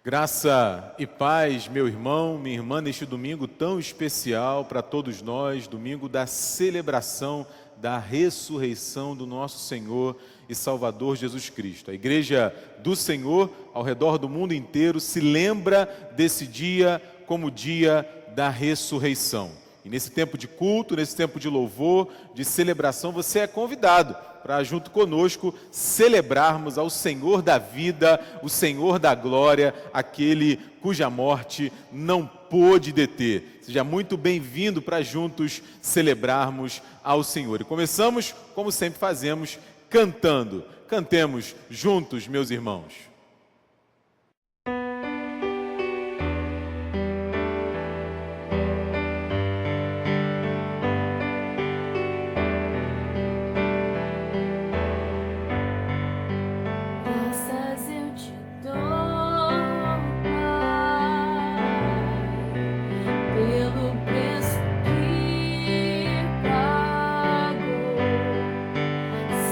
Graça e paz, meu irmão, minha irmã, neste domingo tão especial para todos nós, domingo da celebração da ressurreição do nosso Senhor e Salvador Jesus Cristo. A Igreja do Senhor, ao redor do mundo inteiro, se lembra desse dia como o dia da ressurreição. E nesse tempo de culto, nesse tempo de louvor, de celebração, você é convidado para, junto conosco, celebrarmos ao Senhor da vida, o Senhor da glória, aquele cuja morte não pôde deter. Seja muito bem-vindo para juntos celebrarmos ao Senhor. E começamos, como sempre fazemos, cantando. Cantemos juntos, meus irmãos.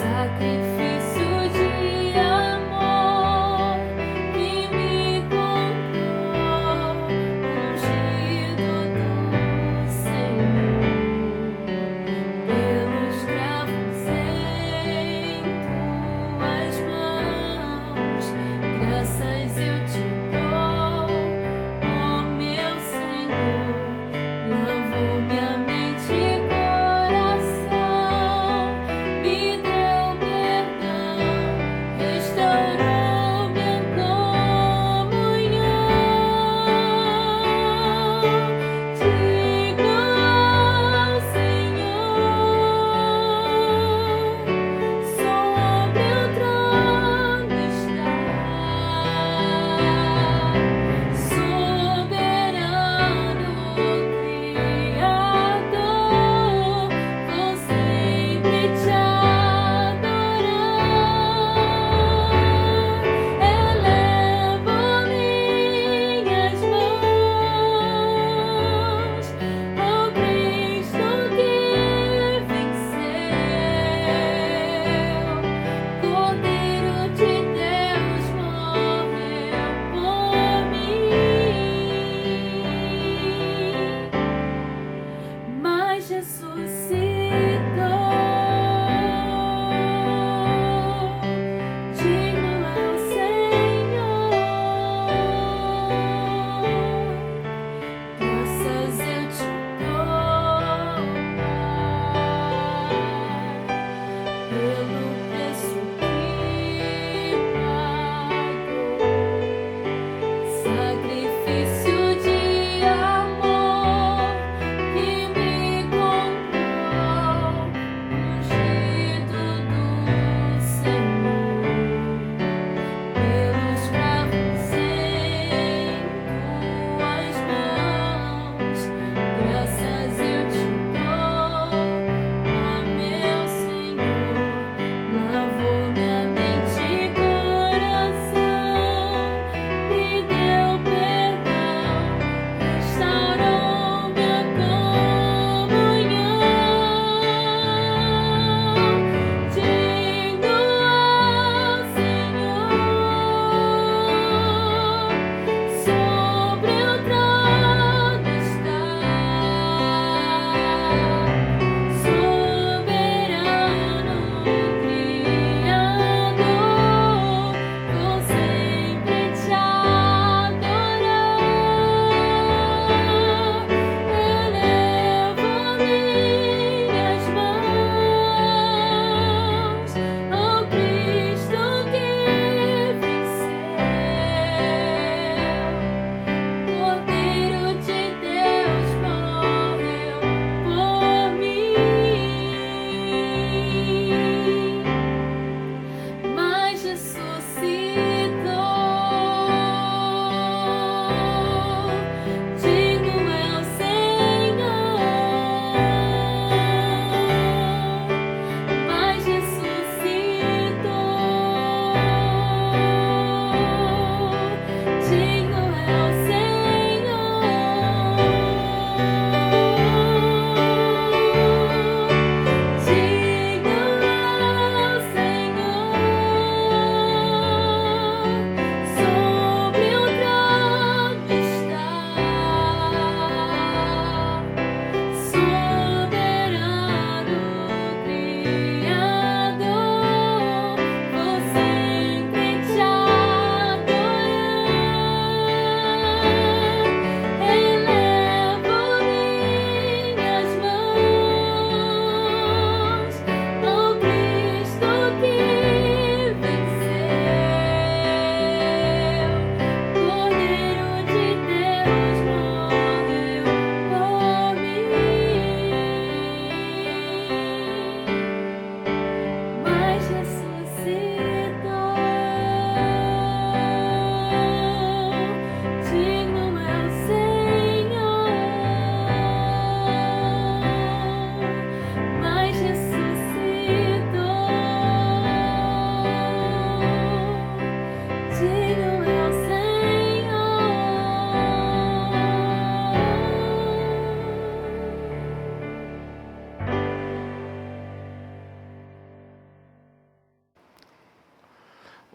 Sacrifício de amor.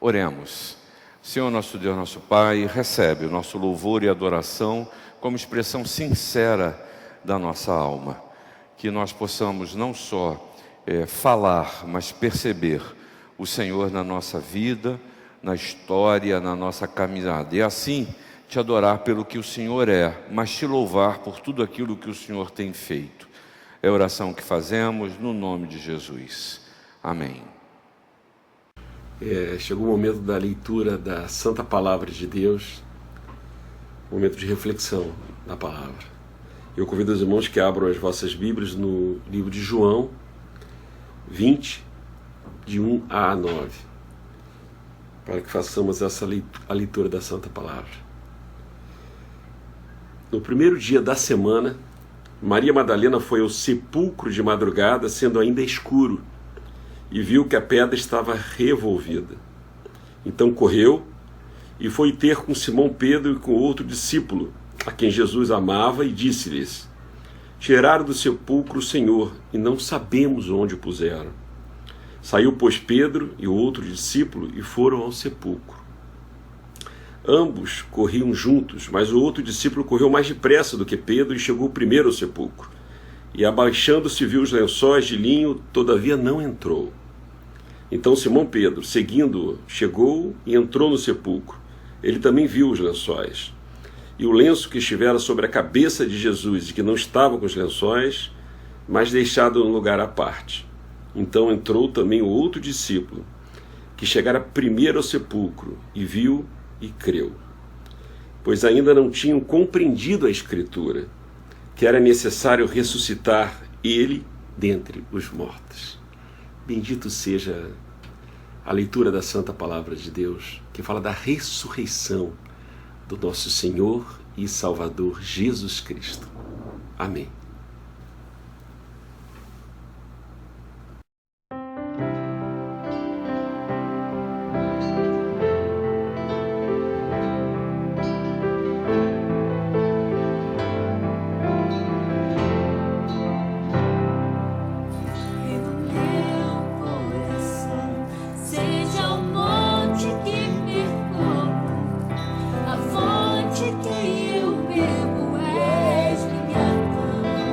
Oremos. Senhor, nosso Deus, nosso Pai, recebe o nosso louvor e adoração como expressão sincera da nossa alma. Que nós possamos não só falar, mas perceber o Senhor na nossa vida, na história, na nossa caminhada. E assim te adorar pelo que o Senhor é, mas te louvar por tudo aquilo que o Senhor tem feito. É a oração que fazemos no nome de Jesus. Amém. Chegou o momento da leitura da Santa Palavra de Deus, momento de reflexão da Palavra. Eu convido os irmãos que abram as vossas Bíblias no livro de João 20, de 1 a 9, para que façamos a leitura da Santa Palavra. No primeiro dia da semana, Maria Madalena foi ao sepulcro de madrugada, sendo ainda escuro, e viu que a pedra estava revolvida. Então correu e foi ter com Simão Pedro e com outro discípulo, a quem Jesus amava, e disse-lhes: tiraram do sepulcro o Senhor, e não sabemos onde o puseram. Saiu, pois, Pedro e o outro discípulo e foram ao sepulcro. Ambos corriam juntos, mas o outro discípulo correu mais depressa do que Pedro e chegou primeiro ao sepulcro. E abaixando-se viu os lençóis de linho, todavia não entrou. Então Simão Pedro, seguindo-o, chegou e entrou no sepulcro. Ele também viu os lençóis. E o lenço que estivera sobre a cabeça de Jesus, e que não estava com os lençóis, mas deixado num lugar à parte. Então entrou também o outro discípulo, que chegara primeiro ao sepulcro, e viu e creu. Pois ainda não tinham compreendido a Escritura, que era necessário ressuscitar ele dentre os mortos. Bendito seja a leitura da Santa Palavra de Deus, que fala da ressurreição do nosso Senhor e Salvador Jesus Cristo. Amém. Que eu bebo és minha cama.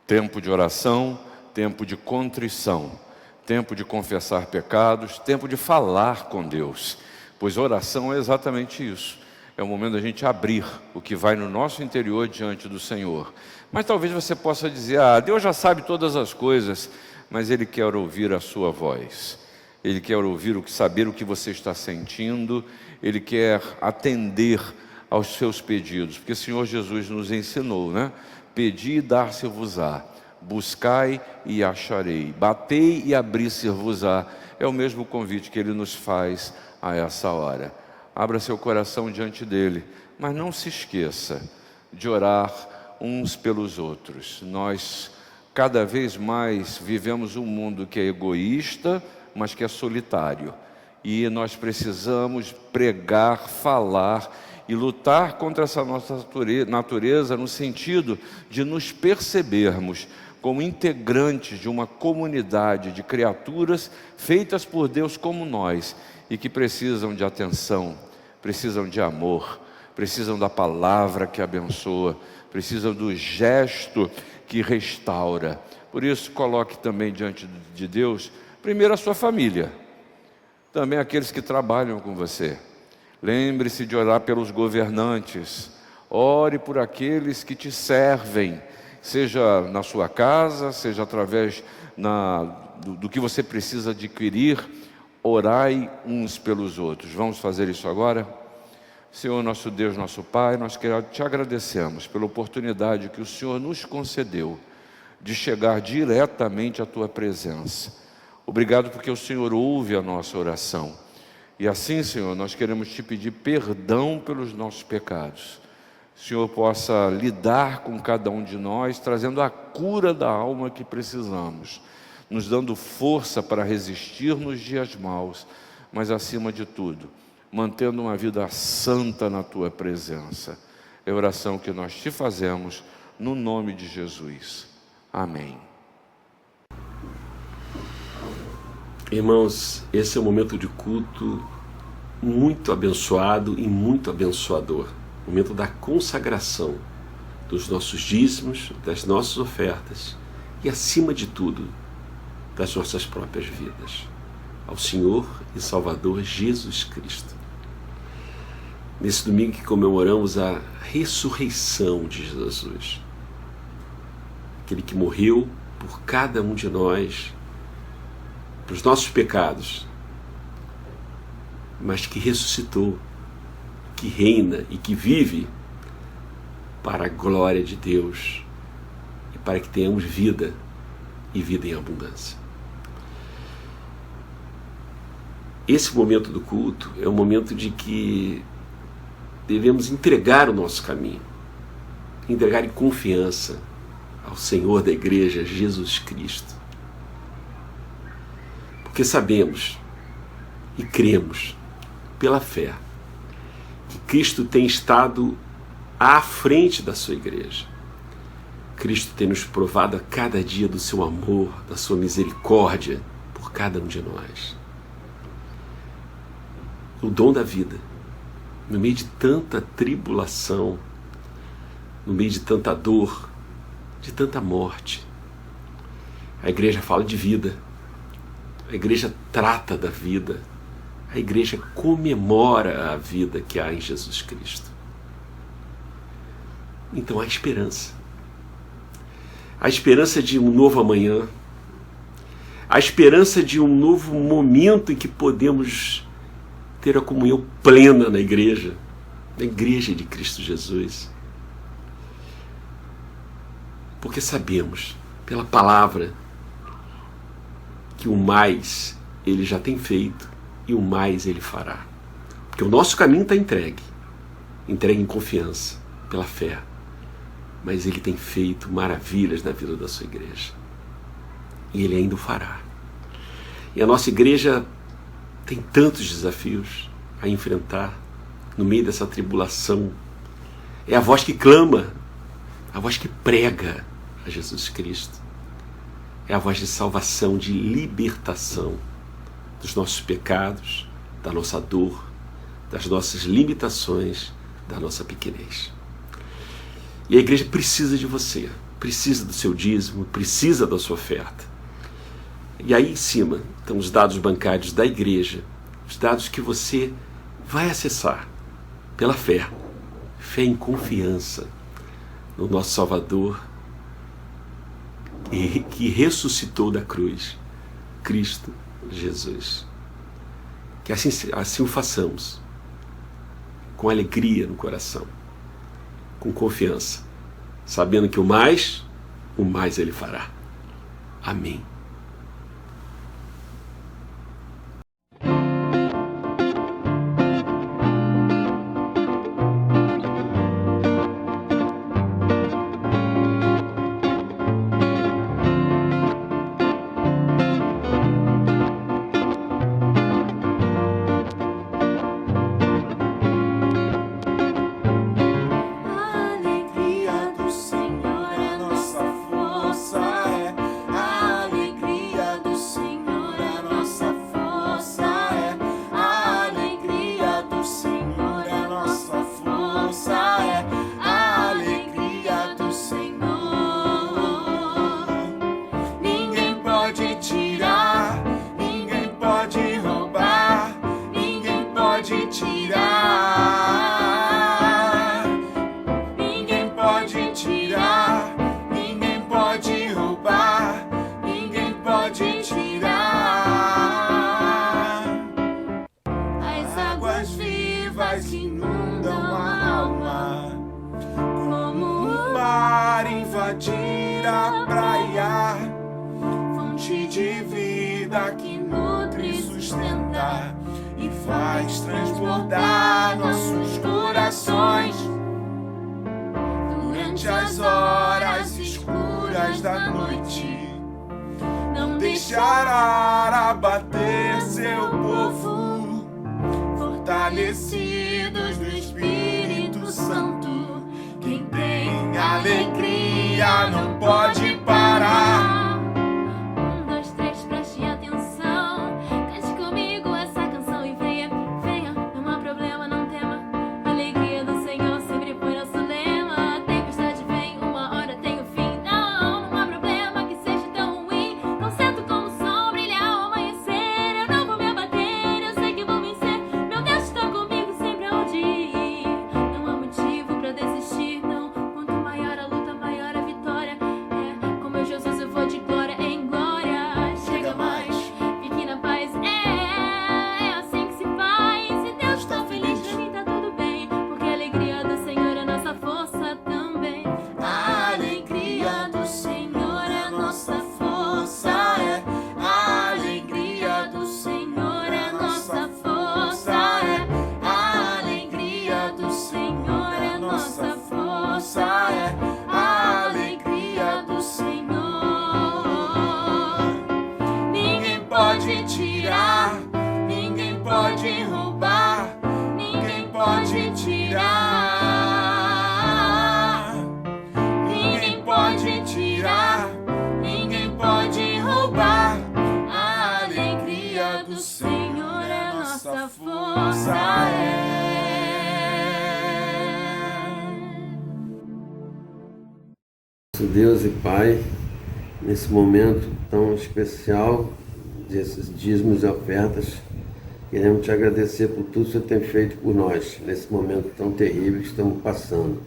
Tempo de oração, tempo de contrição, tempo de confessar pecados, tempo de falar com Deus, pois oração é exatamente isso. É o momento da gente abrir o que vai no nosso interior diante do Senhor. Mas talvez você possa dizer, Deus já sabe todas as coisas, mas Ele quer ouvir a sua voz. Ele quer ouvir saber o que você está sentindo, Ele quer atender aos seus pedidos, porque o Senhor Jesus nos ensinou, né? Pedi e dar-se-vos-á, buscai e acharei, batei e abrir-se-vos-á. É o mesmo convite que Ele nos faz a essa hora. Abra seu coração diante dEle, mas não se esqueça de orar uns pelos outros. Nós cada vez mais vivemos um mundo que é egoísta, mas que é solitário. E nós precisamos pregar, falar e lutar contra essa nossa natureza no sentido de nos percebermos como integrantes de uma comunidade de criaturas feitas por Deus como nós e que precisam de atenção, precisam de amor, precisam da palavra que abençoa, precisam do gesto que restaura. Por isso, coloque também diante de Deus, primeiro a sua família, também aqueles que trabalham com você. Lembre-se de orar pelos governantes, ore por aqueles que te servem, seja na sua casa, seja através do que você precisa adquirir. Orai uns pelos outros. Vamos fazer isso agora? Senhor, nosso Deus, nosso Pai, nós te agradecemos pela oportunidade que o Senhor nos concedeu de chegar diretamente à Tua presença. Obrigado porque o Senhor ouve a nossa oração. E assim, Senhor, nós queremos Te pedir perdão pelos nossos pecados. O Senhor possa lidar com cada um de nós, trazendo a cura da alma que precisamos, nos dando força para resistir nos dias maus, mas acima de tudo, mantendo uma vida santa na Tua presença. É a oração que nós Te fazemos no nome de Jesus. Amém. Irmãos, esse é um momento de culto muito abençoado e muito abençoador. Momento da consagração dos nossos dízimos, das nossas ofertas e, acima de tudo, das nossas próprias vidas, ao Senhor e Salvador Jesus Cristo. Nesse domingo que comemoramos a ressurreição de Jesus, aquele que morreu por cada um de nós, pelos nossos pecados, mas que ressuscitou, que reina e que vive para a glória de Deus e para que tenhamos vida e vida em abundância. Esse momento do culto é um momento de que devemos entregar o nosso caminho, entregar em confiança ao Senhor da igreja, Jesus Cristo. Porque sabemos e cremos pela fé que Cristo tem estado à frente da sua igreja. Cristo tem nos provado a cada dia do seu amor, da sua misericórdia por cada um de nós. O dom da vida, no meio de tanta tribulação, no meio de tanta dor, de tanta morte. A igreja fala de vida, a igreja trata da vida, a igreja comemora a vida que há em Jesus Cristo. Então há esperança. A esperança de um novo amanhã, a esperança de um novo momento em que podemos ter a comunhão plena na igreja de Cristo Jesus. Porque sabemos, pela palavra, que o mais Ele já tem feito e o mais Ele fará. Porque o nosso caminho está entregue em confiança, pela fé. Mas Ele tem feito maravilhas na vida da sua igreja. E Ele ainda o fará. E a nossa igreja tem tantos desafios a enfrentar no meio dessa tribulação. É a voz que clama, a voz que prega a Jesus Cristo. É a voz de salvação, de libertação dos nossos pecados, da nossa dor, das nossas limitações, da nossa pequenez. E a igreja precisa de você. precisa do seu dízimo, precisa da sua oferta. E aí em cima estão os dados bancários da igreja, os dados que você vai acessar pela fé, fé em confiança no nosso Salvador e que ressuscitou da cruz, Cristo Jesus. Que assim o façamos, com alegria no coração, com confiança, sabendo que o mais Ele fará. Amém. que inundam a alma, como o mar invadir a praia, fonte de vida que nutre e sustenta e faz transbordar nossos corações durante as horas escuras da noite. Não deixará abater seu povo, fortalecidos no Espírito Santo. Quem tem alegria não pode parar. 1, 2, 3, preste atenção. Cante comigo essa canção e venha, venha. Não há problema, não tema. A alegria do Senhor sempre foi nosso lema. A tempestade vem, uma hora tem o fim. Não há problema que seja tão ruim. Tão certo como o sol brilhar ao amanhecer. Eu não vou me abater, eu sei que vou vencer. Meu Deus está comigo sempre aonde ir. Não há motivo pra desistir, não. Quanto maior a luta, maior a vitória. É, com meu Jesus eu vou de glória em glória. Chega mais, fique na paz. É assim que se faz. Se Deus está feliz, pra mim tá tudo bem. Porque a alegria do Senhor é nossa força também. A alegria do Senhor é nossa força, é. A alegria do Senhor é nossa força, é. A alegria do Senhor é nossa força, é. A alegria do Senhor. Ninguém pode tirar, ninguém pode roubar, ninguém pode tirar. Ninguém pode tirar, ninguém pode roubar. A alegria do Senhor é nossa força, é. Nosso Deus e Pai, nesse momento tão especial desses dízimos e ofertas, queremos te agradecer por tudo que você tem feito por nós, nesse momento tão terrível que estamos passando,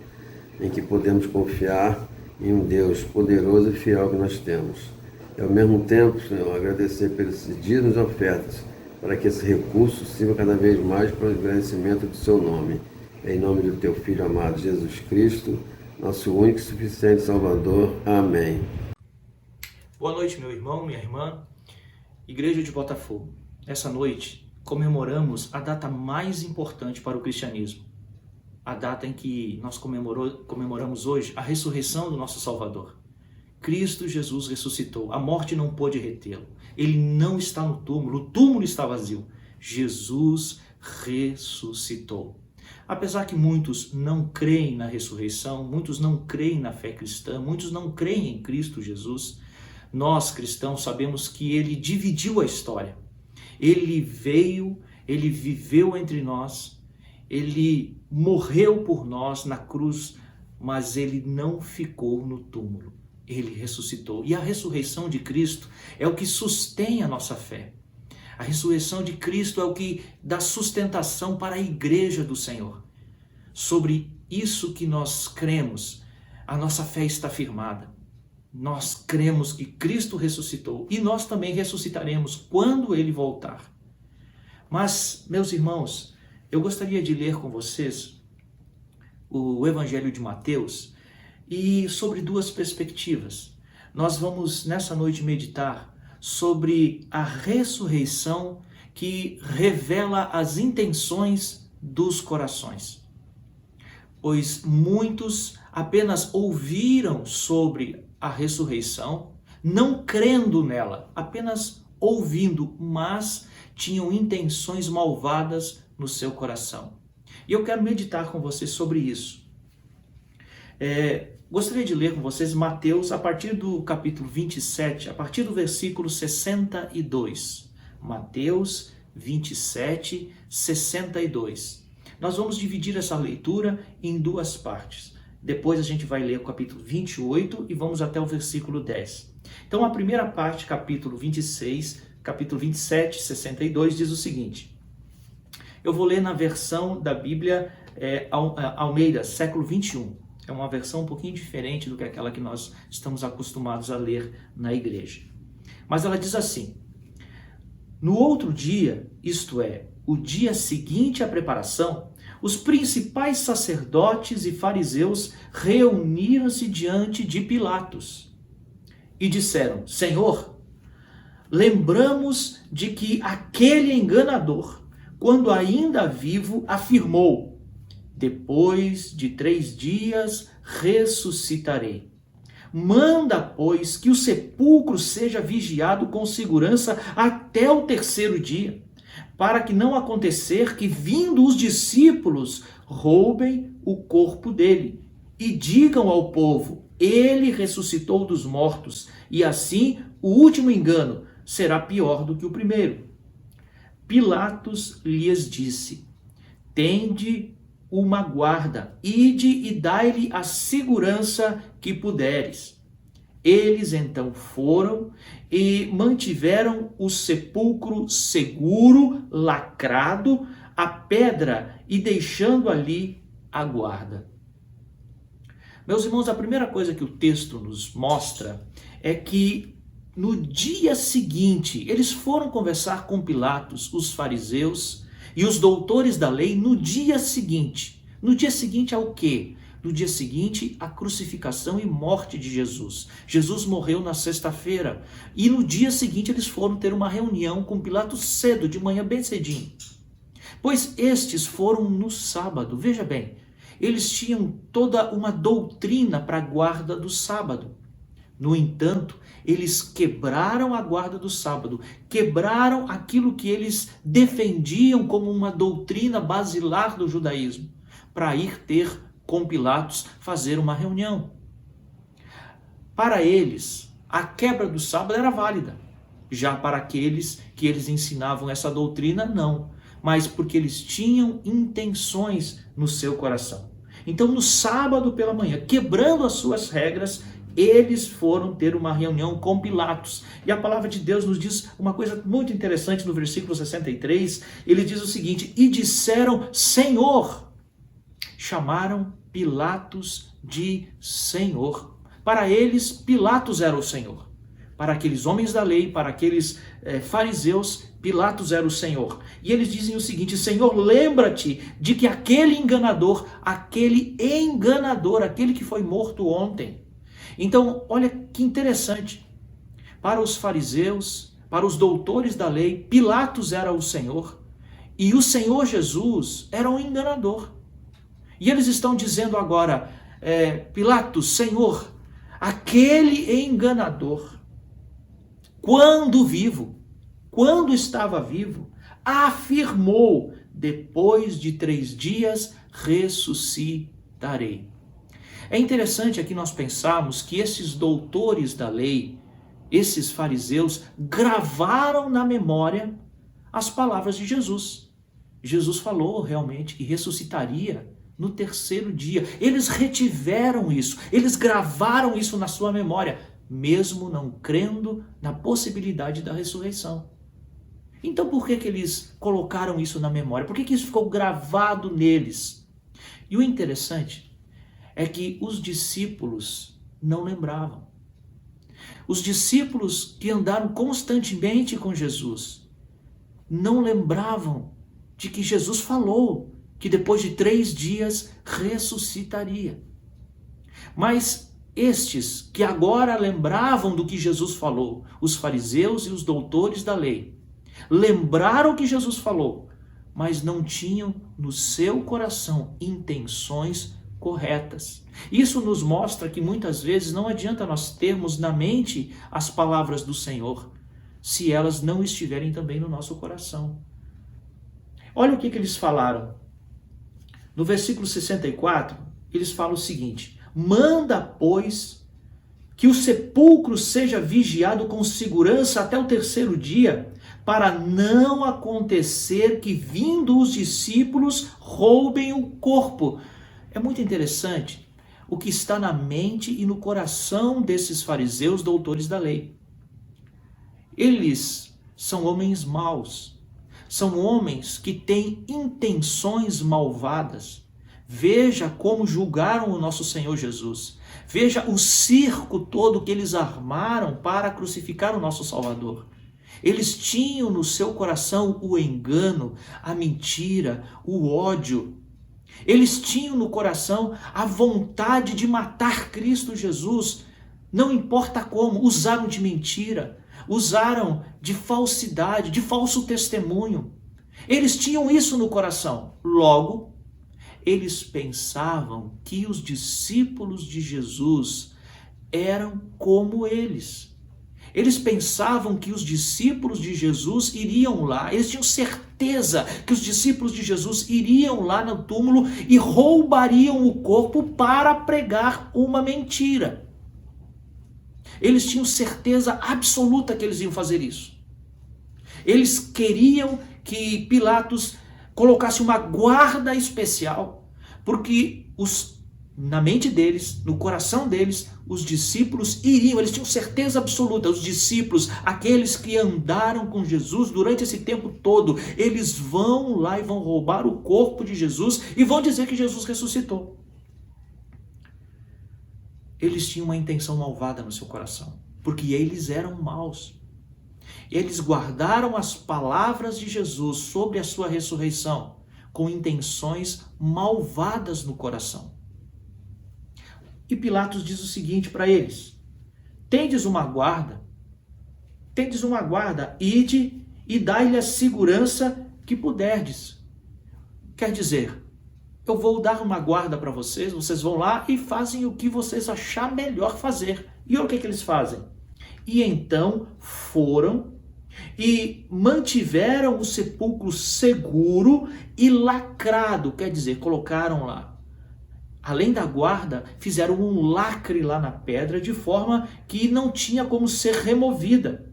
em que podemos confiar em um Deus poderoso e fiel que nós temos. E ao mesmo tempo, Senhor, agradecer pelos dízimos e ofertas, para que esse recurso sirva cada vez mais para o agradecimento do seu nome. Em nome do teu Filho amado Jesus Cristo, nosso único e suficiente Salvador. Amém. Boa noite, meu irmão, minha irmã. Igreja de Botafogo. Essa noite comemoramos a data mais importante para o cristianismo. A data em que nós comemoramos hoje a ressurreição do nosso Salvador. Cristo Jesus ressuscitou. A morte não pôde retê-lo. Ele não está no túmulo. O túmulo está vazio. Jesus ressuscitou. Apesar que muitos não creem na ressurreição, muitos não creem na fé cristã, muitos não creem em Cristo Jesus, nós cristãos sabemos que ele dividiu a história. Ele veio, ele viveu entre nós, ele morreu por nós na cruz, mas ele não ficou no túmulo. ele ressuscitou. E a ressurreição de Cristo é o que sustém a nossa fé. A ressurreição de Cristo é o que dá sustentação para a igreja do Senhor. Sobre isso que nós cremos, a nossa fé está firmada. Nós cremos que Cristo ressuscitou e nós também ressuscitaremos quando ele voltar. Mas, meus irmãos, eu gostaria de ler com vocês o Evangelho de Mateus e sobre duas perspectivas. Nós vamos nessa noite meditar sobre a ressurreição que revela as intenções dos corações. Pois muitos apenas ouviram sobre a ressurreição, não crendo nela, apenas ouvindo, mas tinham intenções malvadas no seu coração. E eu quero meditar com vocês sobre isso. Gostaria de ler com vocês Mateus, a partir do capítulo 27, a partir do versículo 62. Mateus 27, 62. Nós vamos dividir essa leitura em duas partes. Depois a gente vai ler o capítulo 28 e vamos até o versículo 10. Então a primeira parte, capítulo 26, capítulo 27, 62, diz o seguinte. Eu vou ler na versão da Bíblia Almeida, século 21. É uma versão um pouquinho diferente do que aquela que nós estamos acostumados a ler na igreja. Mas ela diz assim: no outro dia, isto é, o dia seguinte à preparação, os principais sacerdotes e fariseus reuniram-se diante de Pilatos e disseram: Senhor, lembramos de que aquele enganador, quando ainda vivo, afirmou: depois de 3 dias ressuscitarei. Manda, pois, que o sepulcro seja vigiado com segurança até o 3º dia, para que não acontecer que, vindo os discípulos, roubem o corpo dele e digam ao povo: ele ressuscitou dos mortos, e assim o último engano será pior do que o primeiro. Pilatos lhes disse: tende uma guarda, ide e dai-lhe a segurança que puderes. Eles então foram e mantiveram o sepulcro seguro, lacrado, a pedra, e deixando ali a guarda. Meus irmãos, a primeira coisa que o texto nos mostra é que no dia seguinte, eles foram conversar com Pilatos, os fariseus e os doutores da lei, no dia seguinte. No dia seguinte ao quê? No dia seguinte, a crucificação e morte de Jesus. Jesus morreu na sexta-feira. E no dia seguinte, eles foram ter uma reunião com Pilatos cedo, de manhã bem cedinho. Pois estes foram no sábado. Veja bem, eles tinham toda uma doutrina para a guarda do sábado. No entanto, eles quebraram a guarda do sábado, quebraram aquilo que eles defendiam como uma doutrina basilar do judaísmo, para ir ter com Pilatos fazer uma reunião. Para eles, a quebra do sábado era válida. Já para aqueles que eles ensinavam essa doutrina, não. Mas porque eles tinham intenções no seu coração. Então, no sábado pela manhã, quebrando as suas regras, eles foram ter uma reunião com Pilatos. E a palavra de Deus nos diz uma coisa muito interessante no versículo 63. Ele diz o seguinte: e disseram Senhor. Chamaram Pilatos de Senhor. Para eles, Pilatos era o Senhor. Para aqueles homens da lei, para aqueles fariseus, Pilatos era o Senhor. E eles dizem o seguinte: Senhor, lembra-te de que aquele enganador, aquele que foi morto ontem. Então, olha que interessante. Para os fariseus, para os doutores da lei, Pilatos era o Senhor. E o Senhor Jesus era um enganador. E eles estão dizendo agora, Pilatos, Senhor, aquele enganador, quando estava vivo, afirmou: depois de 3 dias ressuscitarei. É interessante aqui nós pensarmos que esses doutores da lei, esses fariseus, gravaram na memória as palavras de Jesus. Jesus falou realmente que ressuscitaria no terceiro dia. Eles retiveram isso, eles gravaram isso na sua memória, mesmo não crendo na possibilidade da ressurreição. Então por que eles colocaram isso na memória? Por que isso ficou gravado neles? E o interessante é que os discípulos não lembravam. Os discípulos que andaram constantemente com Jesus não lembravam de que Jesus falou que depois de 3 dias ressuscitaria. Mas estes que agora lembravam do que Jesus falou, os fariseus e os doutores da lei, lembraram que Jesus falou, mas não tinham no seu coração intenções corretas. Isso nos mostra que muitas vezes não adianta nós termos na mente as palavras do Senhor, se elas não estiverem também no nosso coração. Olha o que eles falaram. No versículo 64, eles falam o seguinte: manda, pois, que o sepulcro seja vigiado com segurança até o terceiro dia, para não acontecer que, vindo os discípulos, roubem o corpo. É muito interessante o que está na mente e no coração desses fariseus doutores da lei. Eles são homens maus, são homens que têm intenções malvadas. Veja como julgaram o nosso Senhor Jesus. Veja o circo todo que eles armaram para crucificar o nosso Salvador. Eles tinham no seu coração o engano, a mentira, o ódio. Eles tinham no coração a vontade de matar Cristo Jesus. Não importa como, usaram de mentira, usaram de falsidade, de falso testemunho. Eles tinham isso no coração. Logo, eles pensavam que os discípulos de Jesus eram como eles. Eles pensavam que os discípulos de Jesus iriam lá, eles tinham certeza que os discípulos de Jesus iriam lá no túmulo e roubariam o corpo para pregar uma mentira. Eles tinham certeza absoluta que eles iam fazer isso. Eles queriam que Pilatos colocasse uma guarda especial, porque na mente deles, no coração deles, os discípulos iriam, eles tinham certeza absoluta, os discípulos, aqueles que andaram com Jesus durante esse tempo todo, eles vão lá e vão roubar o corpo de Jesus e vão dizer que Jesus ressuscitou. Eles tinham uma intenção malvada no seu coração, porque eles eram maus. Eles guardaram as palavras de Jesus sobre a sua ressurreição com intenções malvadas no coração. E Pilatos diz o seguinte para eles: tendes uma guarda, ide e dai-lhe a segurança que puderdes. Quer dizer, eu vou dar uma guarda para vocês, vocês vão lá e fazem o que vocês achar melhor fazer. E olha o que eles fazem. E então foram e mantiveram o sepulcro seguro e lacrado, quer dizer, colocaram lá. Além da guarda, fizeram um lacre lá na pedra de forma que não tinha como ser removida.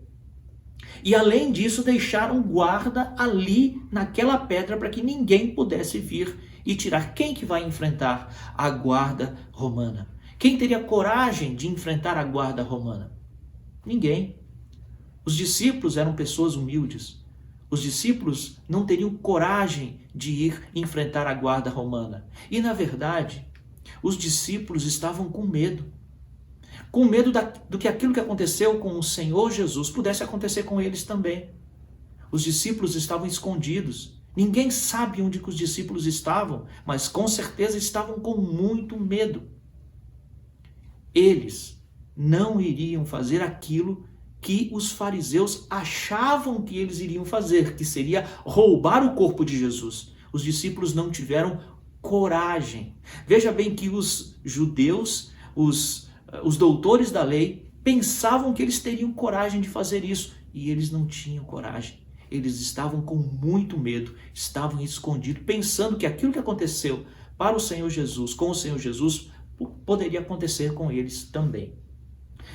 E além disso, deixaram guarda ali naquela pedra para que ninguém pudesse vir e tirar. Quem que vai enfrentar a guarda romana? Quem teria coragem de enfrentar a guarda romana? Ninguém. Os discípulos eram pessoas humildes. Os discípulos não teriam coragem de ir enfrentar a guarda romana. E na verdade, os discípulos estavam com medo. Com medo do que aquilo que aconteceu com o Senhor Jesus pudesse acontecer com eles também. Os discípulos estavam escondidos. Ninguém sabe onde que os discípulos estavam, mas com certeza estavam com muito medo. Eles não iriam fazer aquilo que os fariseus achavam que eles iriam fazer, que seria roubar o corpo de Jesus. Os discípulos não tiveram coragem. Veja bem que os judeus, os doutores da lei, pensavam que eles teriam coragem de fazer isso, e eles não tinham coragem. Eles estavam com muito medo, estavam escondidos, pensando que aquilo que aconteceu para o Senhor Jesus, com o Senhor Jesus, poderia acontecer com eles também.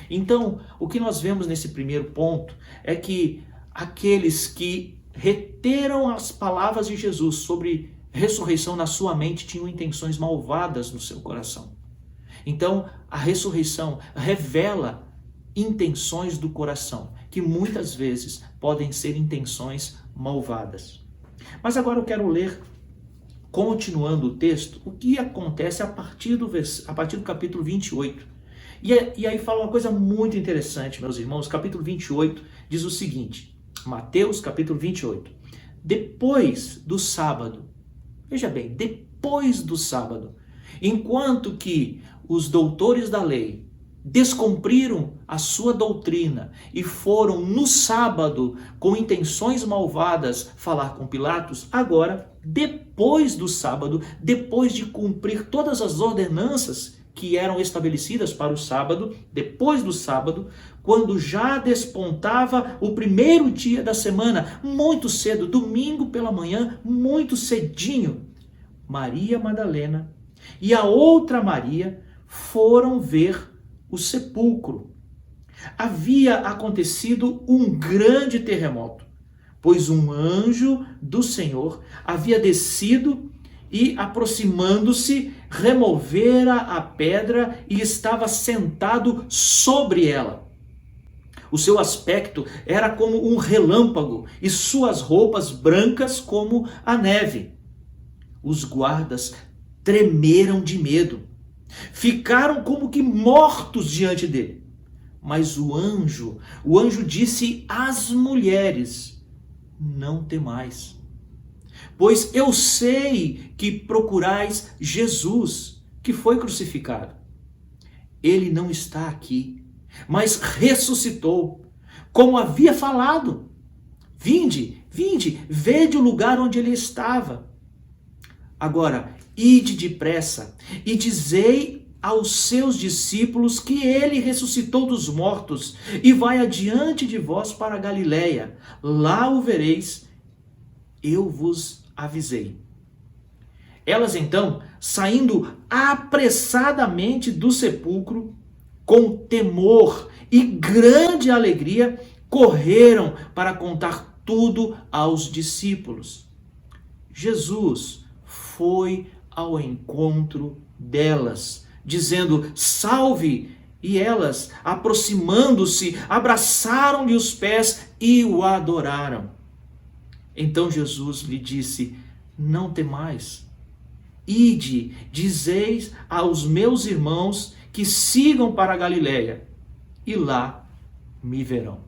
Então, o que nós vemos nesse primeiro ponto é que aqueles que reteram as palavras de Jesus sobre ressurreição na sua mente tinha intenções malvadas no seu coração. Então, a ressurreição revela intenções do coração, que muitas vezes podem ser intenções malvadas. Mas agora eu quero ler, continuando o texto, o que acontece a partir do capítulo 28. E aí fala uma coisa muito interessante, meus irmãos. Capítulo 28 diz o seguinte, Mateus capítulo 28. Depois do sábado, veja bem, depois do sábado, enquanto que os doutores da lei descumpriram a sua doutrina e foram no sábado com intenções malvadas falar com Pilatos, agora, depois do sábado, depois de cumprir todas as ordenanças que eram estabelecidas para o sábado, depois do sábado, quando já despontava o primeiro dia da semana, muito cedo, domingo pela manhã, muito cedinho, Maria Madalena e a outra Maria foram ver o sepulcro. Havia acontecido um grande terremoto, pois um anjo do Senhor havia descido e, aproximando-se, removera a pedra e estava sentado sobre ela. O seu aspecto era como um relâmpago e suas roupas brancas como a neve. Os guardas tremeram de medo. Ficaram como que mortos diante dele. Mas o anjo disse às mulheres: não temais, pois eu sei que procurais Jesus, que foi crucificado. Ele não está aqui, mas ressuscitou, como havia falado. Vinde, vede o lugar onde ele estava. Agora, ide depressa e dizei aos seus discípulos que ele ressuscitou dos mortos e vai adiante de vós para a Galiléia. Lá o vereis, eu vos avisei. Elas então, saindo apressadamente do sepulcro, com temor e grande alegria, correram para contar tudo aos discípulos. Jesus foi ao encontro delas, dizendo: salve! E elas, aproximando-se, abraçaram-lhe os pés e o adoraram. Então Jesus lhe disse: não temais. Ide, dizeis aos meus irmãos que sigam para a Galiléia, e lá me verão.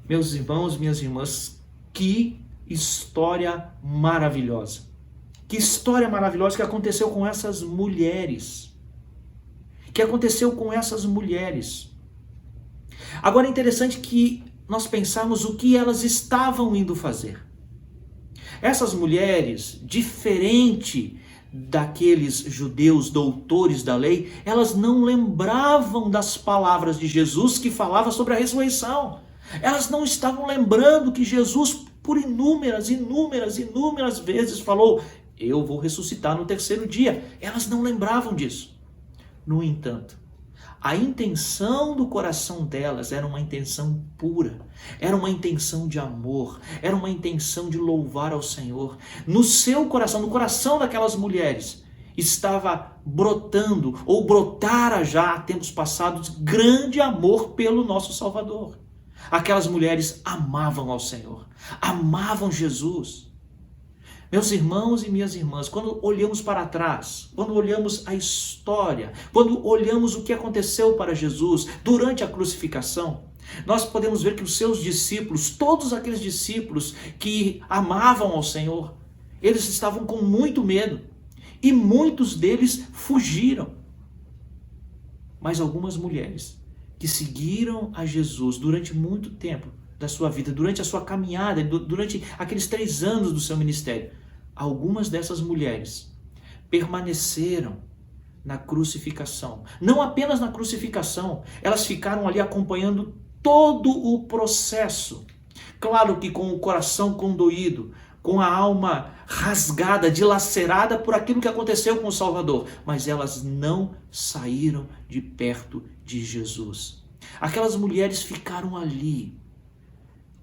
Meus irmãos, minhas irmãs, que história maravilhosa. Que história maravilhosa que aconteceu com essas mulheres. Que aconteceu com essas mulheres. Agora é interessante que nós pensarmos o que elas estavam indo fazer. Essas mulheres, diferente daqueles judeus doutores da lei, elas não lembravam das palavras de Jesus que falava sobre a ressurreição. Elas não estavam lembrando que Jesus, por inúmeras vezes falou: eu vou ressuscitar no terceiro dia. Elas não lembravam disso. No entanto, a intenção do coração delas era uma intenção pura, era uma intenção de amor, era uma intenção de louvar ao Senhor. No seu coração, no coração daquelas mulheres, estava brotando, ou brotara já há tempos passados, grande amor pelo nosso Salvador. Aquelas mulheres amavam ao Senhor, amavam Jesus. Meus irmãos e minhas irmãs, quando olhamos para trás, quando olhamos a história, quando olhamos o que aconteceu para Jesus durante a crucificação, nós podemos ver que os seus discípulos, todos aqueles discípulos que amavam ao Senhor, eles estavam com muito medo e muitos deles fugiram. Mas algumas mulheres que seguiram a Jesus durante muito tempo da sua vida, durante a sua caminhada, durante aqueles 3 anos do seu ministério, algumas dessas mulheres permaneceram na crucificação. Não apenas na crucificação, elas ficaram ali acompanhando todo o processo. Claro que com o coração condoído, com a alma rasgada, dilacerada por aquilo que aconteceu com o Salvador, mas elas não saíram de perto de Jesus. Aquelas mulheres ficaram ali,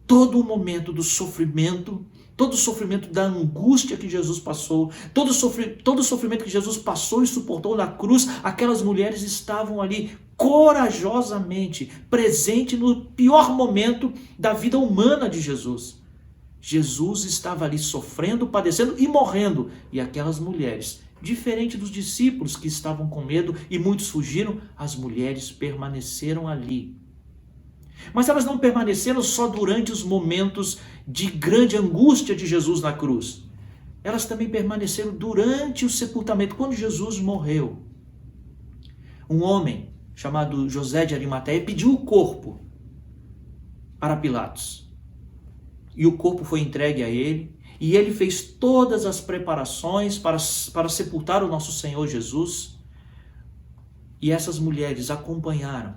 todo o momento do sofrimento, todo o sofrimento da angústia que Jesus passou, todo o sofrimento que Jesus passou e suportou na cruz, aquelas mulheres estavam ali corajosamente presentes no pior momento da vida humana de Jesus. Jesus estava ali sofrendo, padecendo e morrendo. E aquelas mulheres, diferente dos discípulos que estavam com medo e muitos fugiram, as mulheres permaneceram ali. Mas elas não permaneceram só durante os momentos de grande angústia de Jesus na cruz. Elas também permaneceram durante o sepultamento, quando Jesus morreu. Um homem chamado José de Arimateia pediu o corpo para Pilatos. E o corpo foi entregue a ele, e ele fez todas as preparações para sepultar o nosso Senhor Jesus. E essas mulheres acompanharam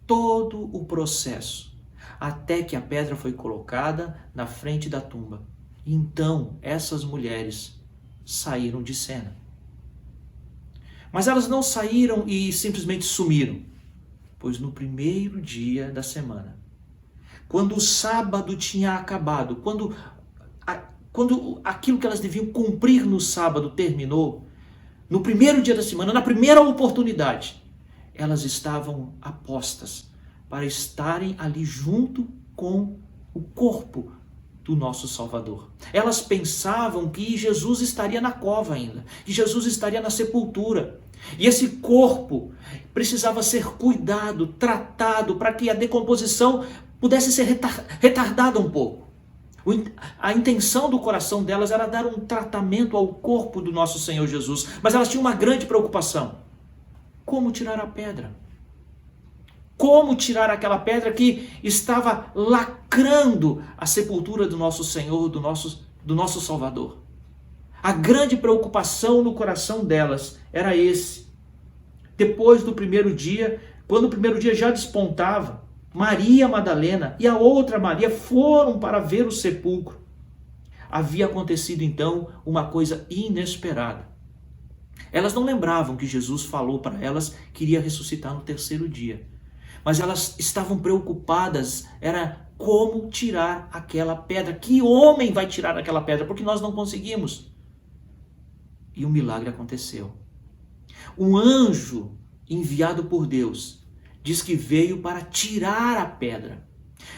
todo o processo, até que a pedra foi colocada na frente da tumba. Então, essas mulheres saíram de cena. Mas elas não saíram e simplesmente sumiram, pois no primeiro dia da semana, quando o sábado tinha acabado, quando aquilo que elas deviam cumprir no sábado terminou, no primeiro dia da semana, na primeira oportunidade, elas estavam apostas para estarem ali junto com o corpo do nosso Salvador. Elas pensavam que Jesus estaria na cova ainda, que Jesus estaria na sepultura. E esse corpo precisava ser cuidado, tratado, para que a decomposição pudesse ser retardada um pouco. A intenção do coração delas era dar um tratamento ao corpo do nosso Senhor Jesus, mas elas tinham uma grande preocupação. Como tirar a pedra? Como tirar aquela pedra que estava lacrando a sepultura do nosso Senhor, do nosso Salvador? A grande preocupação no coração delas era esse. Depois do primeiro dia, quando o primeiro dia já despontava, Maria Madalena e a outra Maria foram para ver o sepulcro. Havia acontecido então uma coisa inesperada. Elas não lembravam que Jesus falou para elas que iria ressuscitar no terceiro dia. Mas elas estavam preocupadas, era como tirar aquela pedra. Que homem vai tirar aquela pedra? Porque nós não conseguimos. E um milagre aconteceu. Um anjo enviado por Deus diz que veio para tirar a pedra.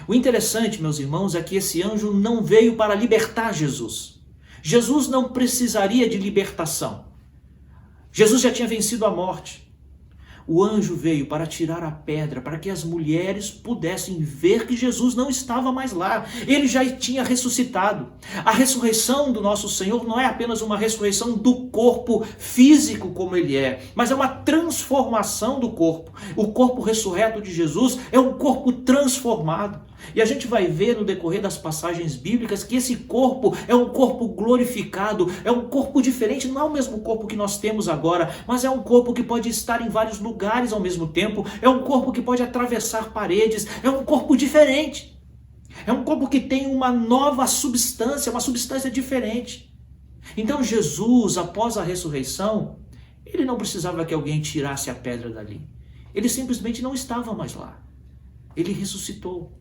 O interessante, meus irmãos, é que esse anjo não veio para libertar Jesus. Jesus não precisaria de libertação. Jesus já tinha vencido a morte. O anjo veio para tirar a pedra, para que as mulheres pudessem ver que Jesus não estava mais lá. Ele já tinha ressuscitado. A ressurreição do nosso Senhor não é apenas uma ressurreição do corpo físico como ele é, mas é uma transformação do corpo. O corpo ressurreto de Jesus é um corpo transformado. E a gente vai ver no decorrer das passagens bíblicas que esse corpo é um corpo glorificado, é um corpo diferente, não é o mesmo corpo que nós temos agora, mas é um corpo que pode estar em vários lugares ao mesmo tempo, é um corpo que pode atravessar paredes, é um corpo diferente. É um corpo que tem uma nova substância, uma substância diferente. Então Jesus, após a ressurreição, ele não precisava que alguém tirasse a pedra dali. Ele simplesmente não estava mais lá. Ele ressuscitou.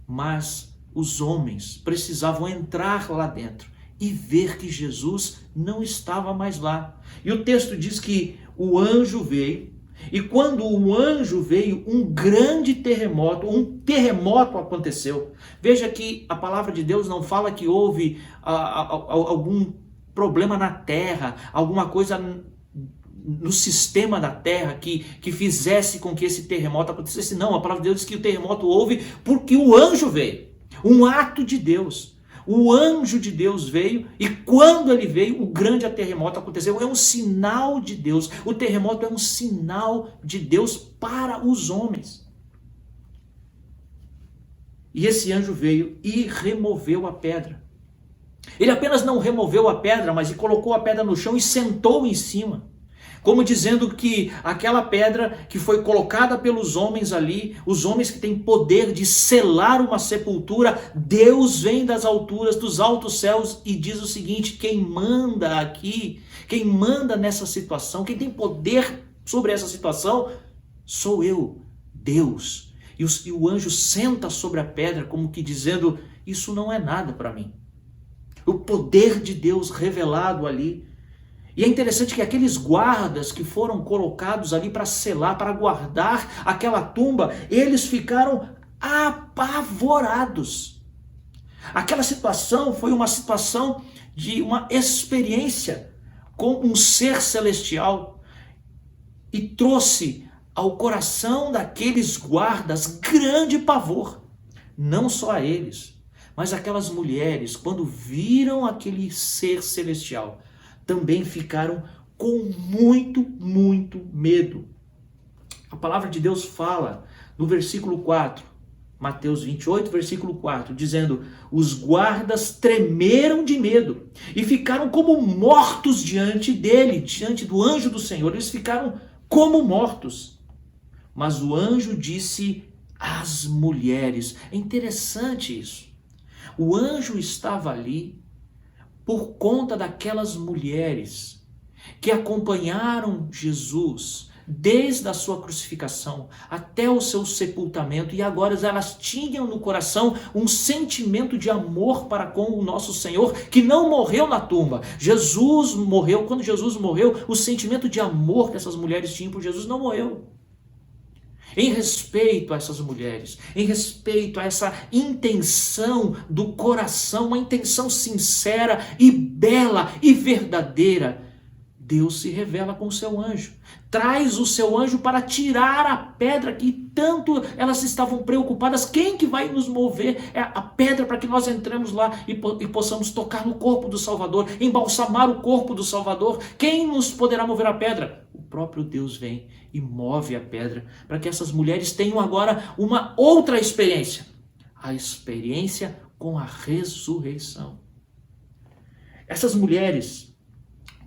Mas os homens precisavam entrar lá dentro e ver que Jesus não estava mais lá. E o texto diz que o anjo veio, e quando o anjo veio, um grande terremoto, aconteceu. Veja que a palavra de Deus não fala que houve algum problema na terra, alguma coisa no sistema da terra que fizesse com que esse terremoto acontecesse. Não, a palavra de Deus diz que o terremoto houve porque o anjo veio. Um ato de Deus. O anjo de Deus veio e quando ele veio, o grande terremoto aconteceu. É um sinal de Deus. O terremoto é um sinal de Deus para os homens. E esse anjo veio e removeu a pedra. Ele apenas não removeu a pedra, mas ele colocou a pedra no chão e sentou em cima. Como dizendo que aquela pedra que foi colocada pelos homens ali, os homens que têm poder de selar uma sepultura, Deus vem das alturas, dos altos céus e diz o seguinte: quem manda aqui, quem manda nessa situação, quem tem poder sobre essa situação, sou eu, Deus. E o anjo senta sobre a pedra como que dizendo, isso não é nada para mim. O poder de Deus revelado ali. E é interessante que aqueles guardas que foram colocados ali para selar, para guardar aquela tumba, eles ficaram apavorados. Aquela situação foi uma situação de uma experiência com um ser celestial e trouxe ao coração daqueles guardas grande pavor. Não só a eles, mas aquelas mulheres, quando viram aquele ser celestial, também ficaram com muito medo. A palavra de Deus fala no versículo 4, Mateus 28, versículo 4, dizendo, os guardas tremeram de medo e ficaram como mortos diante dele, diante do anjo do Senhor. Eles ficaram como mortos. Mas o anjo disse às mulheres, é interessante isso, o anjo estava ali por conta daquelas mulheres que acompanharam Jesus desde a sua crucificação até o seu sepultamento, e agora elas tinham no coração um sentimento de amor para com o nosso Senhor, que não morreu na tumba. Jesus morreu, quando Jesus morreu, o sentimento de amor que essas mulheres tinham por Jesus não morreu. Em respeito a essas mulheres, em respeito a essa intenção do coração, uma intenção sincera e bela e verdadeira, Deus se revela com o seu anjo. Traz o seu anjo para tirar a pedra que tanto elas estavam preocupadas. Quem que vai nos mover é a pedra para que nós entremos lá e possamos tocar no corpo do Salvador, embalsamar o corpo do Salvador. Quem nos poderá mover a pedra? O próprio Deus vem e move a pedra para que essas mulheres tenham agora uma outra experiência. A experiência com a ressurreição. Essas mulheres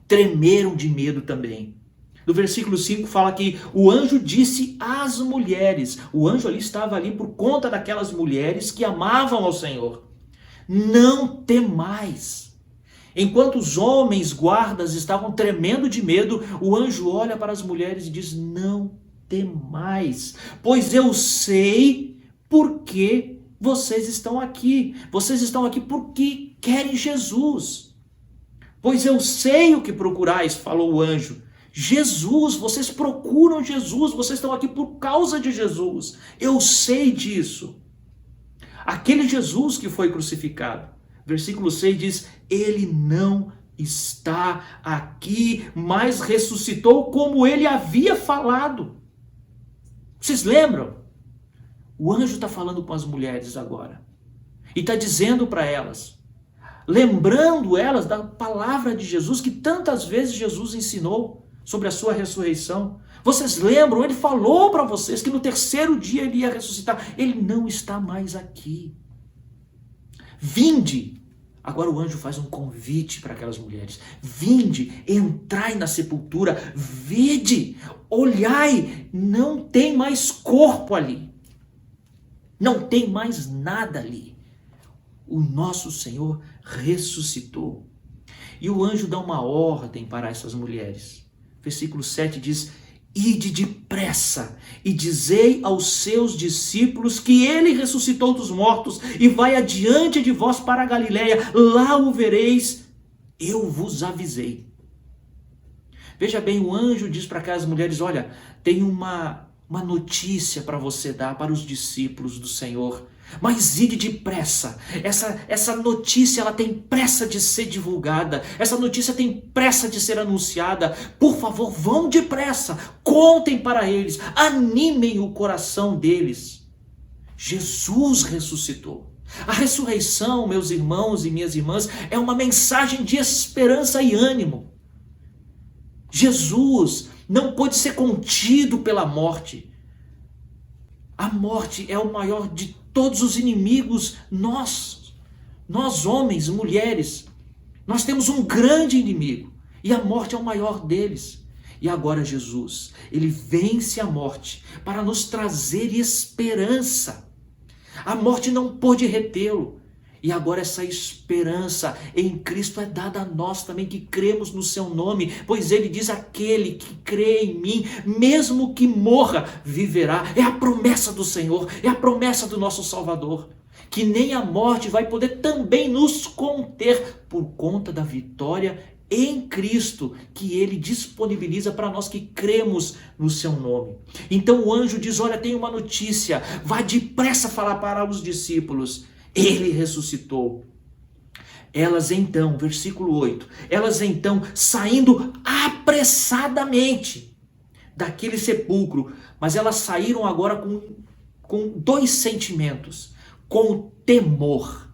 tremeram de medo também. No versículo 5 fala que o anjo disse às mulheres, o anjo ali estava ali por conta daquelas mulheres que amavam ao Senhor, não temais. Enquanto os homens guardas estavam tremendo de medo, o anjo olha para as mulheres e diz, não temais, pois eu sei por que vocês estão aqui. Vocês estão aqui porque querem Jesus. Pois eu sei o que procurais, falou o anjo. Jesus, vocês procuram Jesus, vocês estão aqui por causa de Jesus. Eu sei disso. Aquele Jesus que foi crucificado. Versículo 6 diz, ele não está aqui, mas ressuscitou como ele havia falado. Vocês lembram? O anjo está falando com as mulheres agora. E está dizendo para elas, lembrando elas da palavra de Jesus, que tantas vezes Jesus ensinou sobre a sua ressurreição. Vocês lembram? Ele falou para vocês que no terceiro dia ele ia ressuscitar. Ele não está mais aqui. Vinde. Agora o anjo faz um convite para aquelas mulheres. Vinde, entrai na sepultura, vede, olhai, não tem mais corpo ali. Não tem mais nada ali. O nosso Senhor ressuscitou. E o anjo dá uma ordem para essas mulheres. Versículo 7 diz, ide depressa e dizei aos seus discípulos que ele ressuscitou dos mortos e vai adiante de vós para a Galileia, lá o vereis, eu vos avisei. Veja bem, o anjo diz para aquelas mulheres, olha, tem uma notícia para você dar para os discípulos do Senhor, mas ide depressa. Essa notícia ela tem pressa de ser divulgada, essa notícia tem pressa de ser anunciada. Por favor, vão depressa, contem para eles, animem o coração deles. Jesus ressuscitou. A ressurreição, meus irmãos e minhas irmãs, é uma mensagem de esperança e ânimo. Jesus não pôde ser contido pela morte. A morte é o maior de todos os inimigos. Nós homens, mulheres, nós temos um grande inimigo e a morte é o maior deles. E agora Jesus, ele vence a morte para nos trazer esperança. A morte não pôde retê-lo. E agora essa esperança em Cristo é dada a nós também que cremos no seu nome, pois ele diz: aquele que crê em mim, mesmo que morra, viverá. É a promessa do Senhor, é a promessa do nosso Salvador, que nem a morte vai poder também nos conter por conta da vitória em Cristo, que ele disponibiliza para nós que cremos no seu nome. Então o anjo diz: olha, tem uma notícia, vá depressa falar para os discípulos, ele ressuscitou. Elas então, versículo 8, elas então saindo apressadamente daquele sepulcro, mas elas saíram agora com dois sentimentos, com temor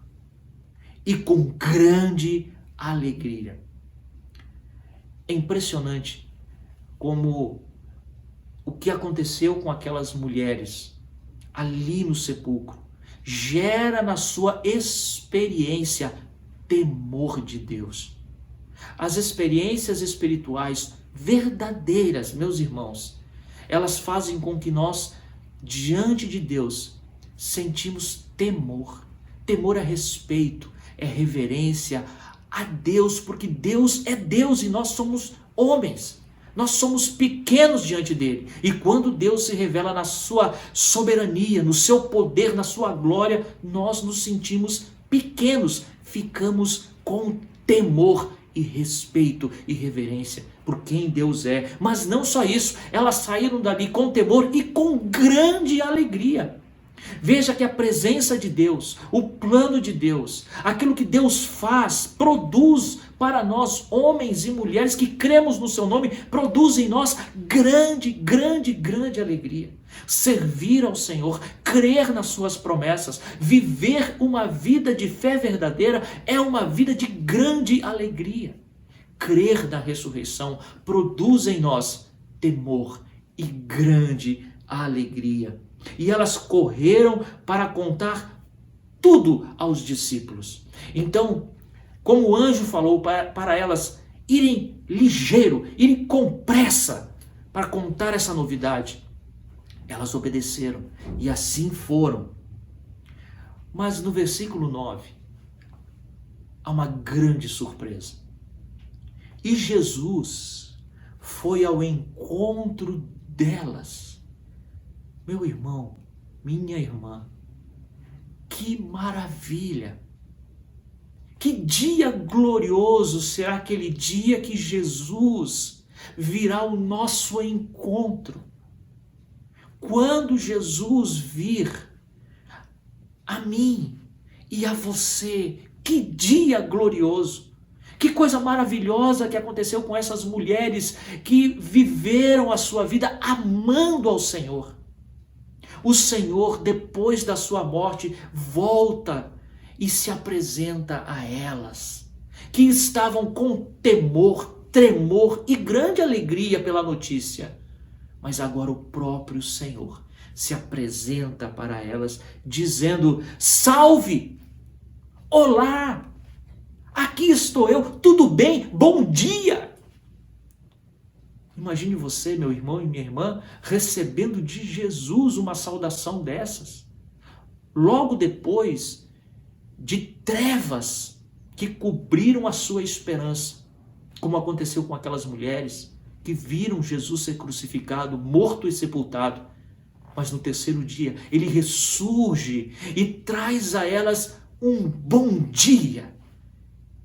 e com grande alegria. É impressionante como o que aconteceu com aquelas mulheres ali no sepulcro gera na sua experiência temor de Deus. As experiências espirituais verdadeiras, meus irmãos, elas fazem com que nós, diante de Deus, sentimos temor. Temor é respeito, é reverência a Deus, porque Deus é Deus e nós somos homens. Nós somos pequenos diante dele. E quando Deus se revela na sua soberania, no seu poder, na sua glória, nós nos sentimos pequenos, ficamos com temor e respeito e reverência por quem Deus é. Mas não só isso, elas saíram dali com temor e com grande alegria. Veja que a presença de Deus, o plano de Deus, aquilo que Deus faz, produz para nós, homens e mulheres que cremos no seu nome, produz em nós grande alegria. Servir ao Senhor, crer nas suas promessas, viver uma vida de fé verdadeira é uma vida de grande alegria. Crer na ressurreição produz em nós temor e grande alegria. E elas correram para contar tudo aos discípulos. Então, como o anjo falou para elas irem ligeiro, irem com pressa para contar essa novidade, elas obedeceram e assim foram. Mas no versículo 9, há uma grande surpresa. E Jesus foi ao encontro delas. Meu irmão, minha irmã, que maravilha! Que dia glorioso será aquele dia que Jesus virá ao nosso encontro. Quando Jesus vir a mim e a você, que dia glorioso! Que coisa maravilhosa que aconteceu com essas mulheres que viveram a sua vida amando ao Senhor. O Senhor, depois da sua morte, volta e se apresenta a elas, que estavam com temor, tremor e grande alegria pela notícia. Mas agora o próprio Senhor se apresenta para elas, dizendo: salve! Olá! Aqui estou eu, tudo bem? Bom dia! Imagine você, meu irmão e minha irmã, recebendo de Jesus uma saudação dessas. Logo depois de trevas que cobriram a sua esperança, como aconteceu com aquelas mulheres que viram Jesus ser crucificado, morto e sepultado. Mas no terceiro dia ele ressurge e traz a elas um bom dia.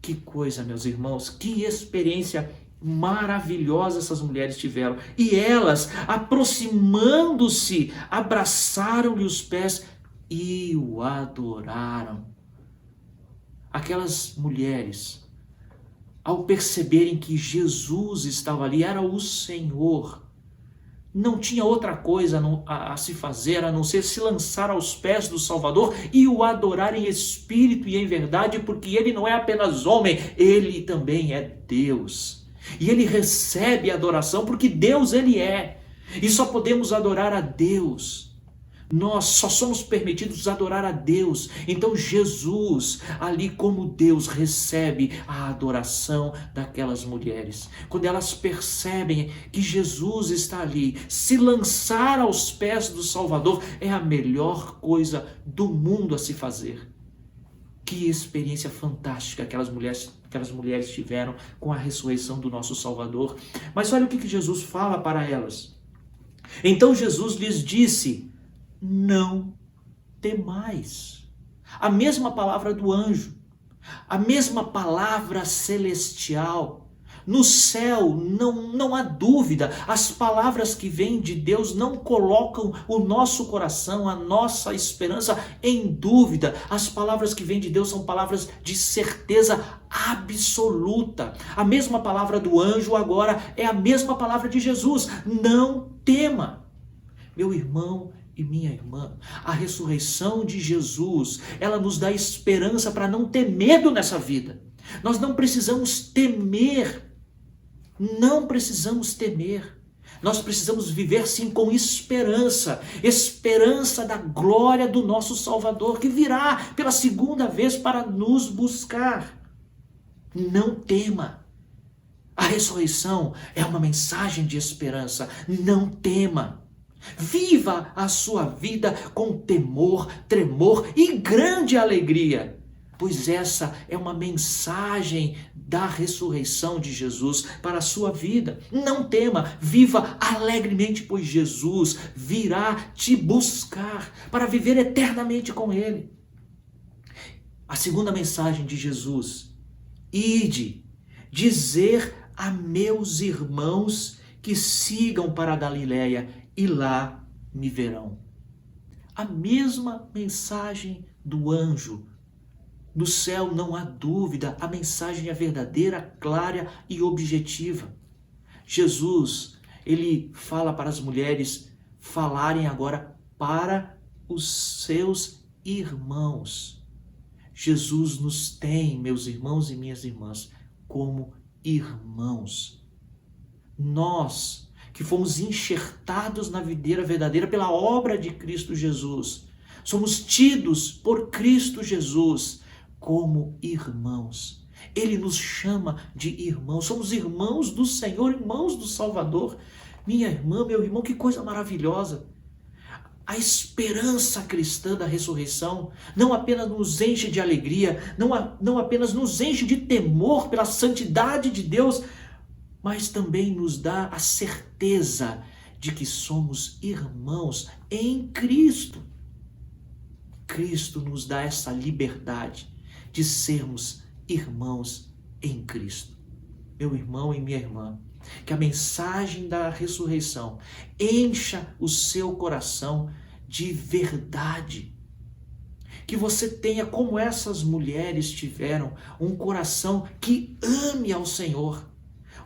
Que coisa, meus irmãos, que experiência maravilhosa essas mulheres tiveram. E elas, aproximando-se, abraçaram-lhe os pés e o adoraram. Aquelas mulheres, ao perceberem que Jesus estava ali, era o Senhor, não tinha outra coisa a se fazer a não ser se lançar aos pés do Salvador e o adorar em espírito e em verdade, porque ele não é apenas homem, ele também é Deus. E ele recebe a adoração porque Deus ele é. E só podemos adorar a Deus. Nós só somos permitidos adorar a Deus. Então Jesus, ali como Deus, recebe a adoração daquelas mulheres. Quando elas percebem que Jesus está ali, se lançar aos pés do Salvador é a melhor coisa do mundo a se fazer. Que experiência fantástica aquelas mulheres tiveram com a ressurreição do nosso Salvador. Mas olha o que Jesus fala para elas. Então Jesus lhes disse: não temais. A mesma palavra do anjo, a mesma palavra celestial. No céu não há dúvida, as palavras que vêm de Deus não colocam o nosso coração, a nossa esperança em dúvida. As palavras que vêm de Deus são palavras de certeza absoluta. A mesma palavra do anjo agora é a mesma palavra de Jesus: não tema. Meu irmão e minha irmã, a ressurreição de Jesus, ela nos dá esperança para não ter medo nessa vida. Nós não precisamos temer. Não precisamos temer. Nós precisamos viver sim com esperança. Esperança da glória do nosso Salvador, que virá pela segunda vez para nos buscar. Não tema. A ressurreição é uma mensagem de esperança. Não tema. Viva a sua vida com temor, tremor e grande alegria, pois essa é uma mensagem da ressurreição de Jesus para a sua vida. Não tema, viva alegremente, pois Jesus virá te buscar para viver eternamente com Ele. A segunda mensagem de Jesus: ide, dizer a meus irmãos que sigam para a Galileia e lá me verão. A mesma mensagem do anjo. No céu não há dúvida, a mensagem é verdadeira, clara e objetiva. Jesus, ele fala para as mulheres falarem agora para os seus irmãos. Jesus nos tem, meus irmãos e minhas irmãs, como irmãos. Nós, que fomos enxertados na videira verdadeira pela obra de Cristo Jesus, somos tidos por Cristo Jesus como irmãos. Ele nos chama de irmãos. Somos irmãos do Senhor, irmãos do Salvador. Minha irmã, meu irmão, que coisa maravilhosa. A esperança cristã da ressurreição não apenas nos enche de alegria, não apenas nos enche de temor pela santidade de Deus, mas também nos dá a certeza de que somos irmãos em Cristo. Cristo nos dá essa liberdade de sermos irmãos em Cristo. Meu irmão e minha irmã, que a mensagem da ressurreição encha o seu coração de verdade. Que você tenha, como essas mulheres tiveram, um coração que ame ao Senhor.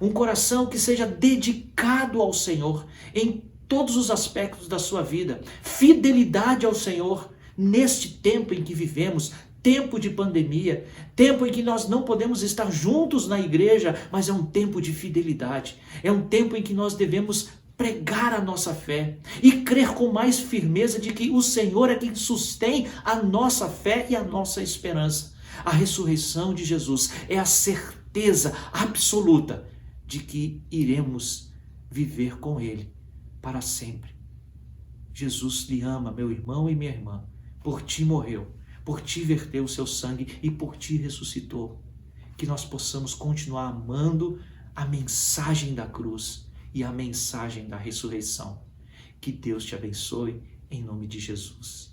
Um coração que seja dedicado ao Senhor em todos os aspectos da sua vida. Fidelidade ao Senhor neste tempo em que vivemos, tempo de pandemia, tempo em que nós não podemos estar juntos na igreja, mas é um tempo de fidelidade. É um tempo em que nós devemos pregar a nossa fé e crer com mais firmeza de que o Senhor é quem sustém a nossa fé e a nossa esperança. A ressurreição de Jesus é a certeza absoluta de que iremos viver com Ele para sempre. Jesus lhe ama, meu irmão e minha irmã. Por ti morreu, por ti verteu o seu sangue e por ti ressuscitou. Que nós possamos continuar amando a mensagem da cruz e a mensagem da ressurreição. Que Deus te abençoe, em nome de Jesus.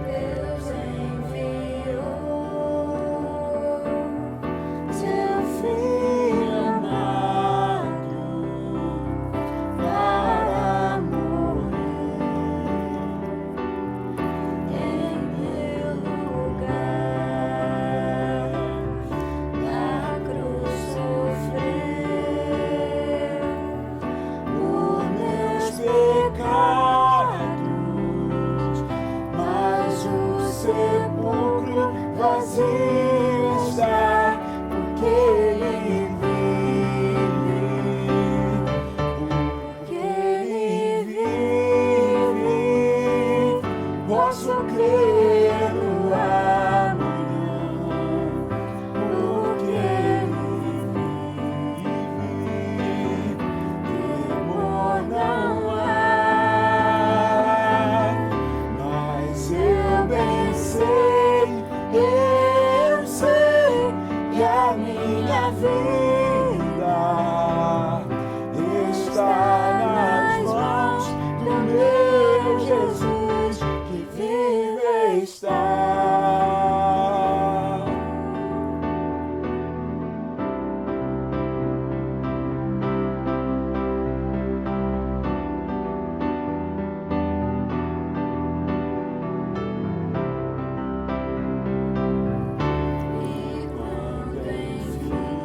Deus enviou seu Filho amado para posso crer no amanhã, porque Ele vive, temor não há, mas eu bem sei, eu sei que a minha vida está nas mãos do meu Jesus, que vive está. E quando enfim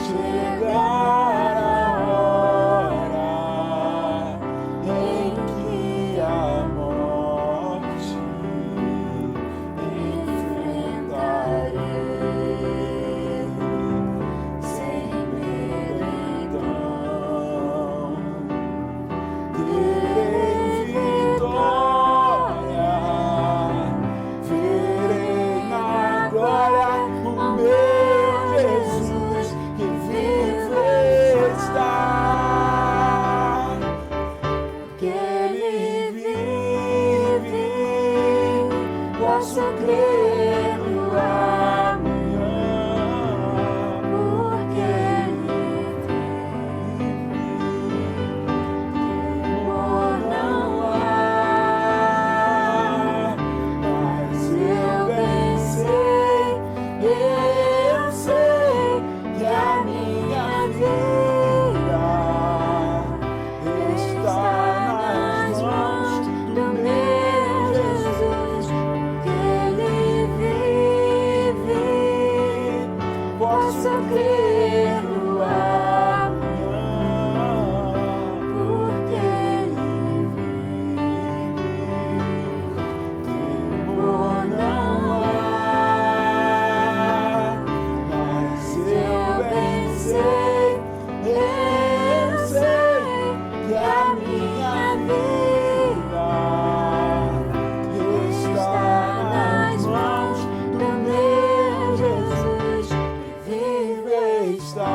chegar a hora em que a morte enfrentarei, sem medo então terei vitória, verei na glória o meu Jesus, que vive está, que Ele vive, posso crer no amanhã, porque Ele vive, temor não há, mas eu bem sei, eu sei que a minha vida está nas mãos do meu Jesus, que Ele vive, posso crer no amanhã, porque Ele vive, temor não há, mas eu bem sei, eu sei que a minha vida está nas mãos do meu Jesus, que vive está.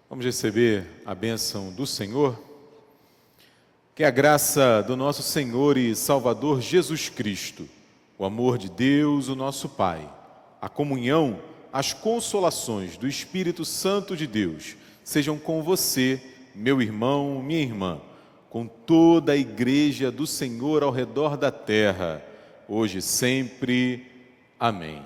Vamos receber a bênção do Senhor. Que a graça do nosso Senhor e Salvador Jesus Cristo, o amor de Deus, o nosso Pai, a comunhão, as consolações do Espírito Santo de Deus, sejam com você, meu irmão, minha irmã, com toda a igreja do Senhor ao redor da terra, hoje e sempre. Amém.